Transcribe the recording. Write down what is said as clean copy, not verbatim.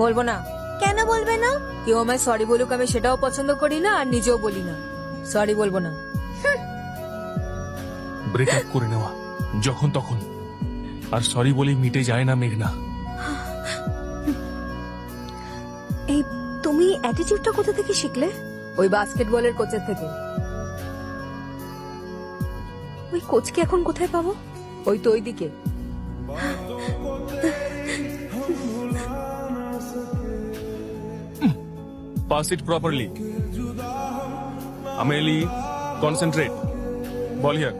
বলবো না। কেন বলবে না? কেউ আমায় সরি বলুক, আমি সেটাও পছন্দ করি না আর নিজেও বলি না। সরি বলবো না। ব্রেকআপ করে নেওয়া যখন তখন, আর সরি বলেই মিটে যায় না মেঘনা। এই তুমি অ্যাটিটিউডটা কোথা থেকে শিখলে? ওই বাস্কেটবলের কোচের থেকে। ওই কোচকে এখন কোথায় পাবো? ওই তো ওইদিকে। Pass it properly. Amelie, concentrate. Ball here.